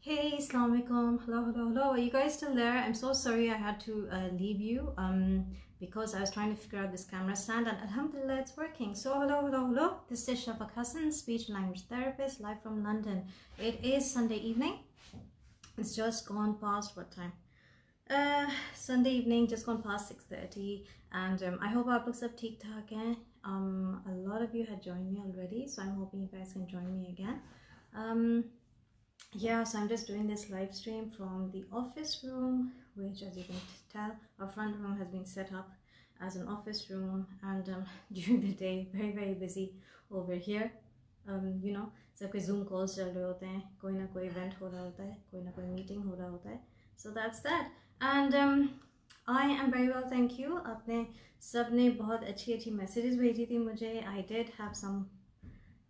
Hey, Assalamu alaikum. Hello. Are you guys still there? I'm so sorry I had to leave you because I was trying to figure out this camera stand, and alhamdulillah it's working. So hello. This is Shafaq Hassan, speech and language therapist, live from London. It is Sunday evening. It's just gone past what time? Sunday evening, just gone past 6:30, and I hope aap log sab theek thaak hain. A lot of you had joined me already, so I'm hoping you guys can join me again. Yeah, so I'm just doing this live stream from the office room, which, as you can tell, our front room has been set up as an office room, and during the day, very busy over here. You know, सब कोई Zoom calls चल रहे होते हैं, कोई ना कोई event हो रहा होता है, कोई ना कोई meeting हो रहा होता है. So that's that. And I am very well, thank you. आपने सबने बहुत अच्छी messages भेजी थी मुझे. I did have some,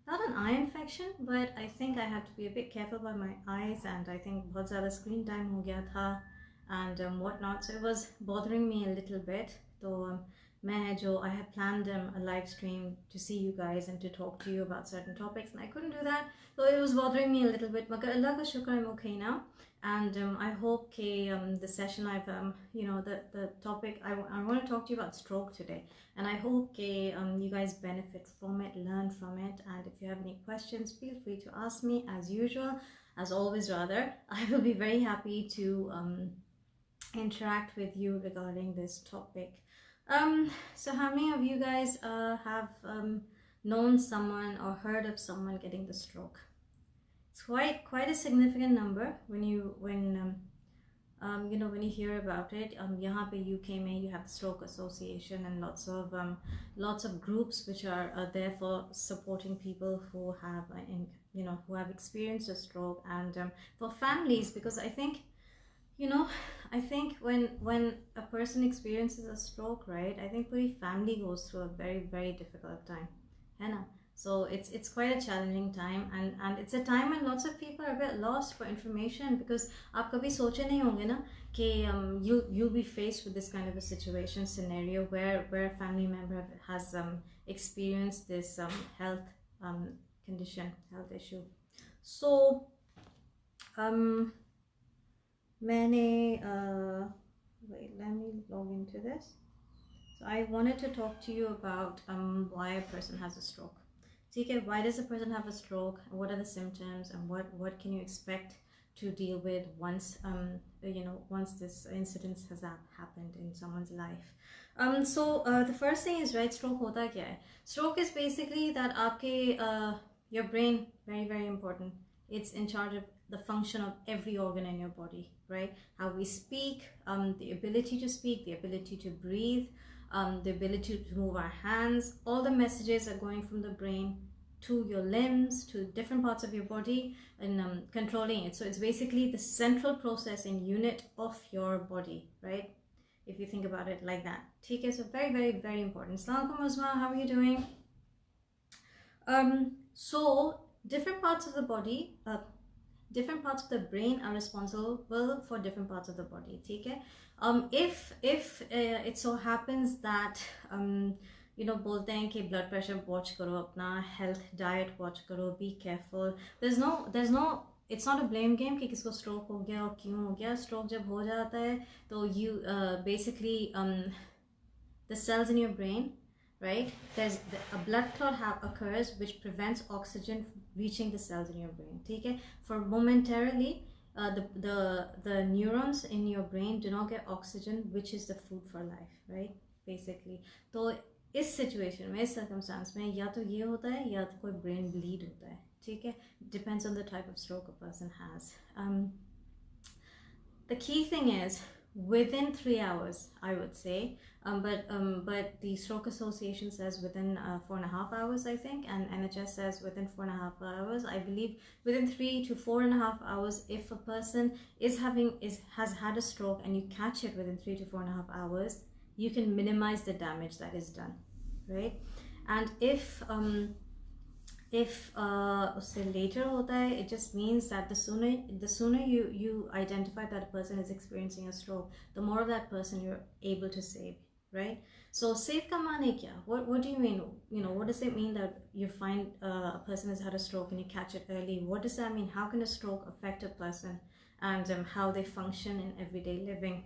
not an eye infection, but I think I have to be a bit careful about my eyes, and I think बहुत ज़्यादा screen time हो गया था and whatnot, so it was bothering me a little bit. So I had planned a live stream to see you guys and to talk to you about certain topics, and I couldn't do that, so it was bothering me a little bit. But Allah ka shukr, I'm okay now, and I hope the session I've the topic I want to talk to you about stroke today, and I hope you guys benefit from it, learn from it, and if you have any questions, feel free to ask me as usual, as always rather. I will be very happy to interact with you regarding this topic. So how many of you guys have known someone or heard of someone getting the stroke? It's quite a significant number when you hear about it. यहाँ पे UK में you have the Stroke Association and lots of groups which are there for supporting people who have who have experienced a stroke, and for families, because I think when a person experiences a stroke, right, I think puri family goes through a very difficult time, है ना? So it's quite a challenging time, and it's a time when lots of people are a bit lost for information, because आप कभी सोचे नहीं होंगे ना कि you'll be faced with this kind of a situation scenario where a family member has experienced this health condition, health issue. So wait, let me log into this. So I wanted to talk to you about why a person has a stroke. Okay, why does a person have a stroke? What are the symptoms, and what can you expect to deal with once once this incident has happened in someone's life? So the first thing is, right, stroke hota kya hai? Stroke is basically that aapke your brain, very important. It's in charge of the function of every organ in your body, right? How we speak, the ability to speak, the ability to breathe, the ability to move our hands. All the messages are going from the brain to your limbs, to different parts of your body, and controlling it. So it's basically the central processing unit of your body, right? If you think about it like that. Okay, so very important. Assalamu alaikum Uzma, how are you doing? So different parts of the body, different parts of the brain are responsible for different parts of the body. Okay? If it so happens that बोलते हैं कि blood pressure watch करो, अपना health diet watch करो, be careful. There's no it's not a blame game कि किसको stroke हो गया और क्यों हो गया. Stroke जब हो जाता है तो you basically the cells in your brain, right? There's a blood clot occurs which prevents oxygen reaching the cells in your brain. Okay? For momentarily, the neurons in your brain do not get oxygen, which is the food for life, right? Basically. तो इस situation में, इस circumstance में, या तो ये होता है या तो कोई ब्रेन ब्लीड होता है. ठीक है? Depends on the type of stroke a person has. The key thing is within 3 hours, I would say, but the Stroke Association says within 4.5 hours, I think, and NHS says within 4.5 hours. I believe within 3 to 4.5 hours, if a person has had a stroke and you catch it within 3 to 4.5 hours, you can minimize the damage that is done, right? And if उससे later होता है, it just means that the sooner you identify that a person is experiencing a stroke, the more of that person you're able to save, right? So safe ka maane kya? What do you mean? You know, what does it mean that you find a person has had a stroke and you catch it early? What does that mean? How can a stroke affect a person, and how they function in everyday living?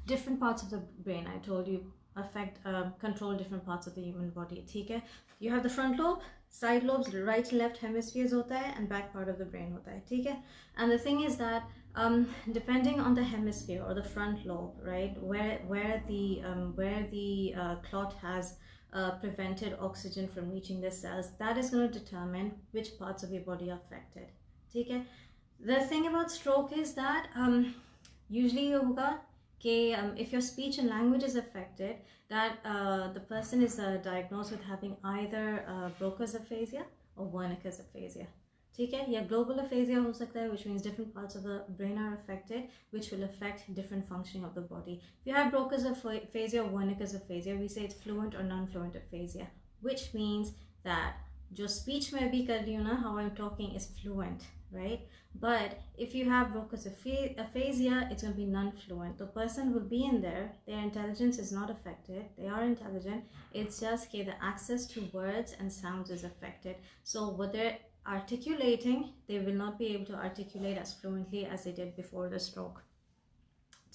Different parts of the brain, I told you, affect control different parts of the human body. Okay, you have the front lobe, side lobes, right and left hemispheres hota hai, and back part of the brain hota hai. Okay, and the thing is that depending on the hemisphere or the front lobe, right, where the clot has prevented oxygen from reaching the cells, that is going to determine which parts of your body are affected. Okay, the thing about stroke is that usually yoga, okay, if your speech and language is affected, that the person is diagnosed with having either Broca's aphasia or Wernicke's aphasia. ठीक है, या global aphasia हो सकता है, which means different parts of the brain are affected, which will affect different functioning of the body. If you have Broca's aphasia or Wernicke's aphasia, we say it's fluent or non-fluent aphasia, which means that जो speech में भी कर रही हूँ ना, how I'm talking is fluent, right? But if you have Broca's aphasia, it's going to be non-fluent. The person will be in there, their intelligence is not affected, they are intelligent, it's just okay, the access to words and sounds is affected. So what they're articulating, they will not be able to articulate as fluently as they did before the stroke.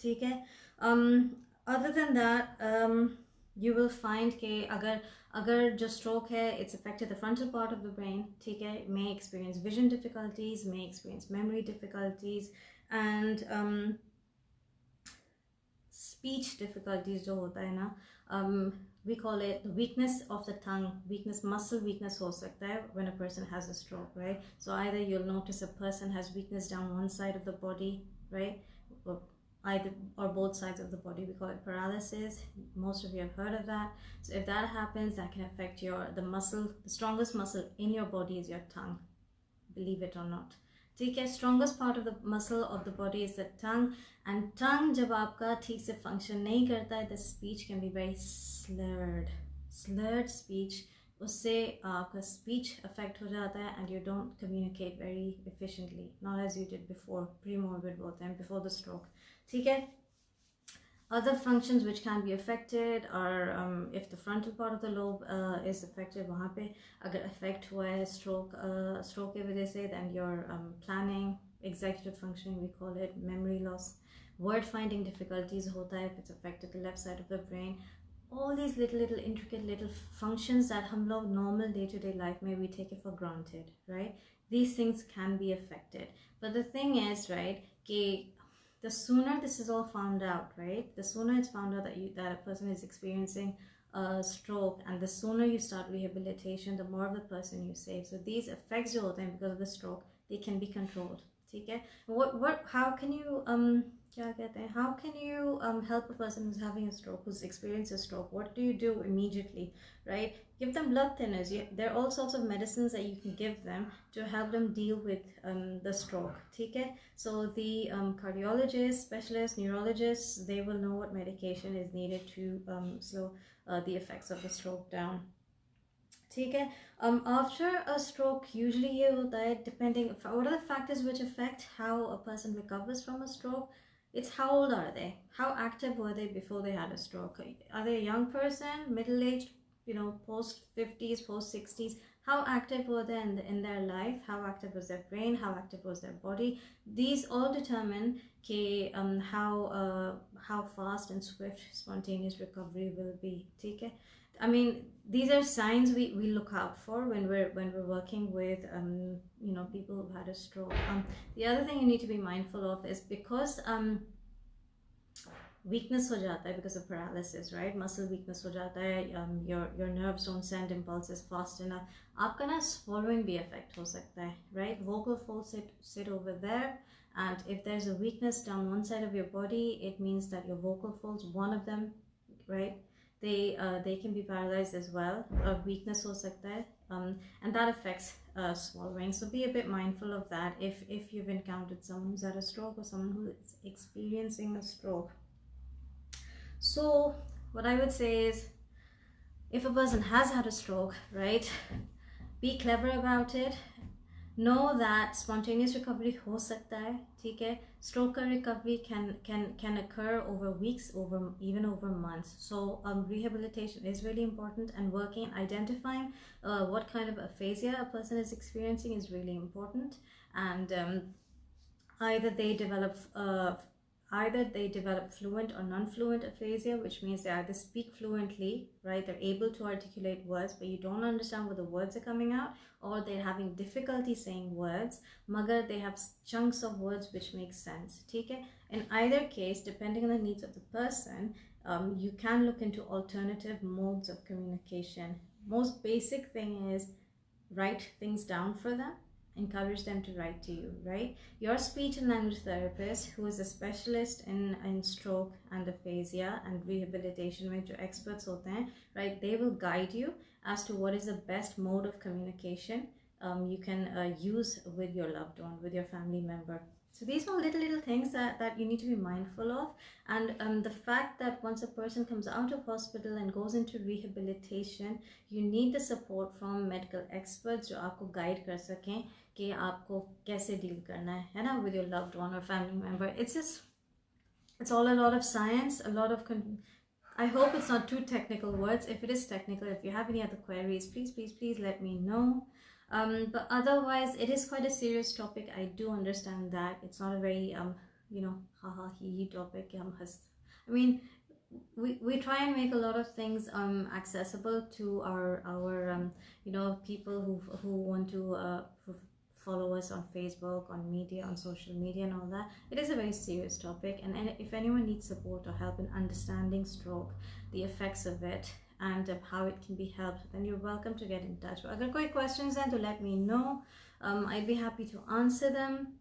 Okay? Other than that, you will find that agar jo stroke hai, it's affected the frontal part of the brain, theek hai, may experience vision difficulties, may experience memory difficulties, and speech difficulties jo hota hai na, we call it the weakness of the tongue, weakness, muscle weakness ho sakta hai when a person has a stroke, right? So either you'll notice a person has weakness down one side of the body, right? Either or both sides of the body, we call it paralysis. Most of you have heard of that. So if that happens, that can affect the muscle. The strongest muscle in your body is your tongue, believe it or not. Okay, strongest part of the muscle of the body is the tongue, and tongue jab aapka theek se function nahi karta hai, the speech can be very slurred speech. Usse आपका speech affect हो जाता है, and you don't communicate very efficiently, not as you did before, pre-morbid both and before the stroke. ठीक है? Other functions which can be affected are if the frontal part of the lobe is affected, वहाँ पे अगर affect हुआ है stroke की वजह से, then your planning, executive functioning, we call it, memory loss, word finding difficulties होता है if it's affected the left side of the brain. All these little intricate little functions that hum log normal day-to-day life may we take it for granted, right? These things can be affected. But the thing is, right, the sooner this is all found out, right, the sooner it's found out that a person is experiencing a stroke, and the sooner you start rehabilitation, the more of the person you save. So these effects jo hote hain because of the stroke, they can be controlled. Okay? How can you how can you help a person who's having a stroke, who's experienced a stroke? What do you do immediately, right? Give them blood thinners. There are all sorts of medicines that you can give them to help them deal with the stroke. Okay? So the cardiologists, specialists, neurologists, they will know what medication is needed to slow the effects of the stroke down. Okay? After a stroke, usually ये होता है, depending, what are the factors which affect how a person recovers from a stroke? It's how old are they? How active were they before they had a stroke? Are they a young person, middle-aged, post 50s, post 60s? How active were they in their life? How active was their brain? How active was their body? These all determine how fast and swift spontaneous recovery will be. Okay? I mean, these are signs we look out for when we're working with people who've had a stroke. The other thing you need to be mindful of is because weakness ho jata hai because of paralysis, right? Muscle weakness ho jata hai. Your nerves don't send impulses fast enough. Aapka na swallowing bhi affect ho sakta hai, right? Vocal folds sit over there, and if there's a weakness down one side of your body, it means that your vocal folds, one of them, right, they can be paralyzed as well. Weakness ho sakta hai, and that affects swallowing. So be a bit mindful of that if you've encountered someone who's had a stroke or someone who is experiencing a stroke. So what I would say is, if a person has had a stroke, right, be clever about it. know that spontaneous recovery हो सकता है, ठीक है. Stroke recovery can occur over weeks, over even over months. So rehabilitation is really important, and working identifying what kind of aphasia a person is experiencing is really important. And either they develop fluent or non-fluent aphasia, which means they either speak fluently, right, they're able to articulate words, but you don't understand where the words are coming out, or they're having difficulty saying words, magar they have chunks of words which make sense, okay. In either case, depending on the needs of the person, you can look into alternative modes of communication. Most basic thing is write things down for them, encourage them to write to you, right? Your speech and language therapist, who is a specialist in stroke and aphasia and rehabilitation, which are experts hote hain, right? They will guide you as to what is the best mode of communication you can use with your loved one, with your family member. So these are little things that you need to be mindful of. And the fact that once a person comes out of hospital and goes into rehabilitation, you need the support from medical experts जो आपको guide कर सकें कि आपको कैसे deal करना है ना, with your loved one or family member. It's all a lot of science, a lot of I hope it's not too technical words. If it is technical, if you have any other queries, please let me know. But otherwise, it is quite a serious topic. I do understand that it's not a very haha hee topic. I mean, we try and make a lot of things accessible to our people who want to follow us on Facebook, on media, on social media and all that. It is a very serious topic, and if anyone needs support or help in understanding stroke, the effects of it, and how it can be helped, then you're welcome to get in touch. If there are questions, then to let me know. I'd be happy to answer them.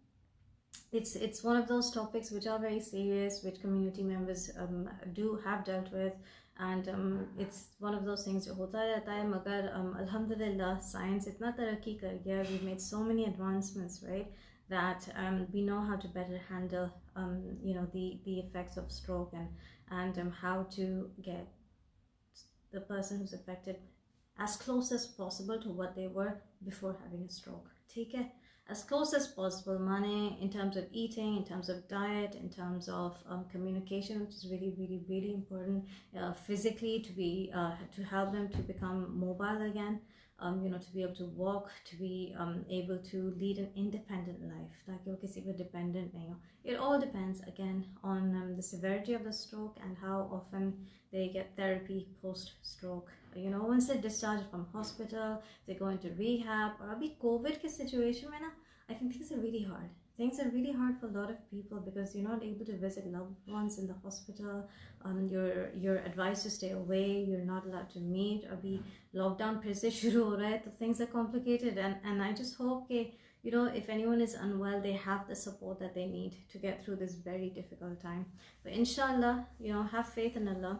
It's one of those topics which are very serious, which community members do have dealt with, and it's one of those things जो होता रहता है. मगर अल्हम्दुलिल्लाह science इतना तरक्की कर गया, we've made so many advancements, right, that we know how to better handle the effects of stroke, and how to get the person who's affected as close as possible to what they were before having a stroke. ठीक है, as close as possible, money in terms of eating, in terms of diet, in terms of communication, which is really important. Physically, to be to help them to become mobile again, to be able to walk, to be able to lead an independent life. ताकि वो किसी पे dependent नहीं हो. It all depends again on the severity of the stroke and how often they get therapy post-stroke. Once they're discharged from hospital, they go into rehab. Or abhi COVID ke situation mein na, I think things are really hard. Things are really hard for a lot of people because you're not able to visit loved ones in the hospital. You're advised to stay away. You're not allowed to meet. Abhi lockdown phir se shuru ho raha hai, so things are complicated. And I just hope that if anyone is unwell, they have the support that they need to get through this very difficult time. But inshallah, have faith in Allah.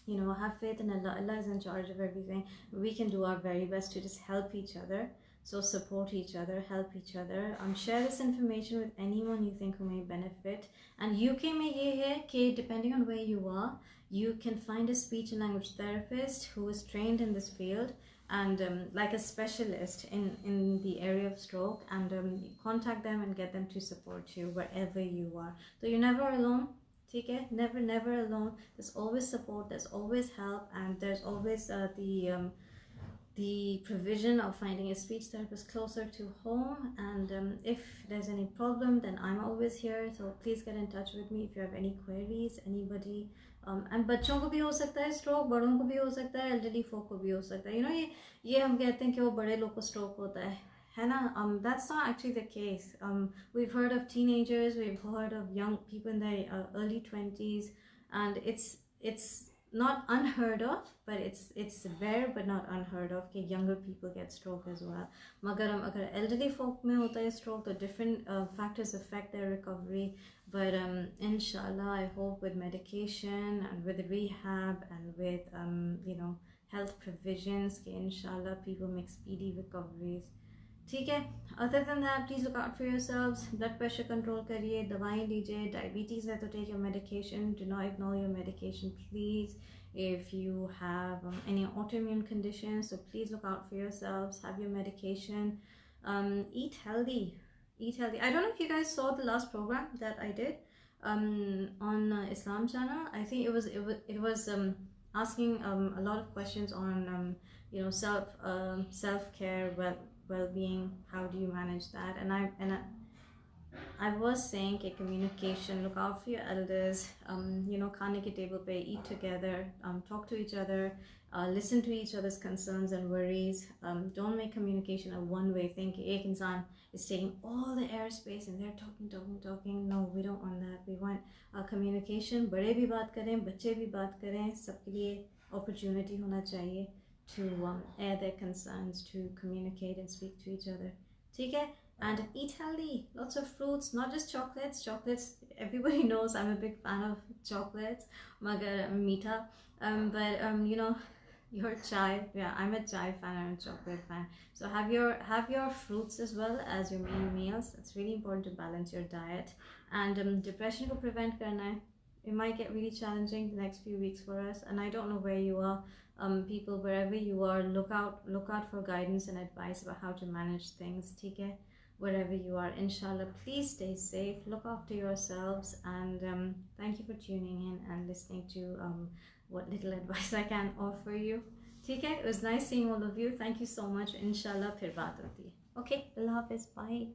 Have faith in Allah. Allah is in charge of everything. We can do our very best to just help each other. So support each other, help each other. Share this information with anyone you think who may benefit. And UK mein ye hai कि depending on where you are, you can find a speech and language therapist who is trained in this field and like a specialist in the area of stroke, and contact them and get them to support you wherever you are. So you're never alone. Okay? Never alone. There's always support, there's always help, and there's always the provision of finding a speech therapist closer to home. And if there's any problem, then I'm always here, so please get in touch with me if you have any queries. Anybody, and बच्चों को भी हो सकता है stroke, बड़ों को भी हो सकता है, elderly folk को भी हो सकता है. ये हम कहते हैं कि वो बड़े लोग को stroke होता है ना. That's not actually the case. We've heard of teenagers, we've heard of young people in their early 20s, and it's not unheard of, but it's rare but not unheard of that younger people get stroke as well. Magar agar elderly folk mein hota hai stroke, the different factors affect their recovery. But inshallah, I hope with medication and with rehab and with health provisions, inshallah people make speedy recoveries. ठीक है. Other than that, please look out for yourselves. Blood pressure control करिए, दवाएं लीजिए. Diabetes है तो take your medication. Do not ignore your medication, please. If you have any autoimmune conditions, so please look out for yourselves. Have your medication. Eat healthy. Eat healthy. I don't know if you guys saw the last program that I did on Islam channel. I think it was asking a lot of questions on self-care, well-being. How do you manage that? I was saying कि communication, look out for your elders, खाने के table पे eat together, talk to each other, listen to each other's concerns and worries. Don't make communication a one-way thing कि एक इंसान is taking all the airspace and they're talking. No, we don't want that. We want communication. बड़े भी बात करें, बच्चे भी बात करें, सबके लिए opportunity होना चाहिए to air their concerns, to communicate and speak to each other. ठीक है? And eat healthy, lots of fruits, not just chocolates. Everybody knows I'm a big fan of chocolates, magar meetha, but your chai, yeah, I'm a chai fan, I'm a chocolate fan. So have your fruits as well as your main meals. It's really important to balance your diet. And depression ko prevent karna hai. It might get really challenging the next few weeks for us, and I don't know where you are. People, wherever you are, look out for guidance and advice about how to manage things. ठीक है? Wherever you are, inshallah, please stay safe, look after yourselves, and thank you for tuning in and listening to what little advice I can offer you. Okay, it was nice seeing all of you. Thank you so much. Inshallah, phir baat hoti hai. Okay, Allah Hafiz, bye.